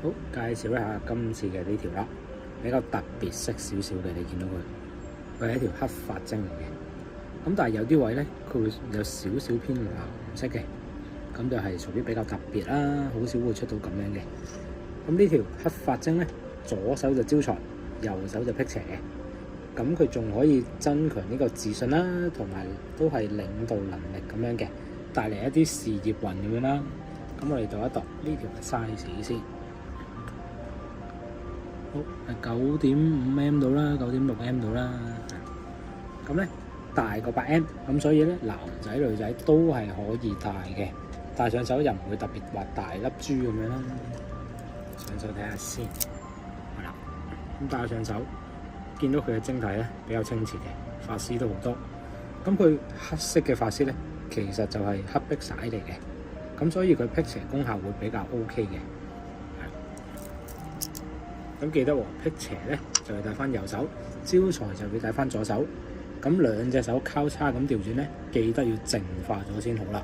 好，介紹一下今次嘅呢條啦，比較特別色少少嘅，你見到佢係一條黑髮晶嚟嘅。咁但係有啲位咧，佢會有少少偏藍色嘅，咁就係屬於比較特別啦，好少會出到咁樣嘅。咁呢條黑髮晶咧，左手就招財，右手就辟邪嘅。咁佢仲可以增強呢個自信啦，同埋都係領導能力咁樣嘅，帶嚟一啲事業運咁樣啦。咁我哋度一度呢條 size 先，好係9.5 m 到啦，9.6 m 到啦。咁咧大過8 m， 咁所以咧男仔女仔都係可以戴嘅，戴上手又唔會特別話大粒珠咁樣啦。上手睇下先，係啦，咁戴上手。見到佢嘅晶體咧比較清澈嘅，髮絲都好多。咁佢黑色嘅髮絲咧，其實就係黑碧璽嚟嘅，咁所以佢辟邪功效會比較 OK 嘅。咁記得喎，辟邪咧就要戴翻右手，招財就要戴翻左手。咁兩隻手交叉咁調轉咧，記得要淨化咗先好啦。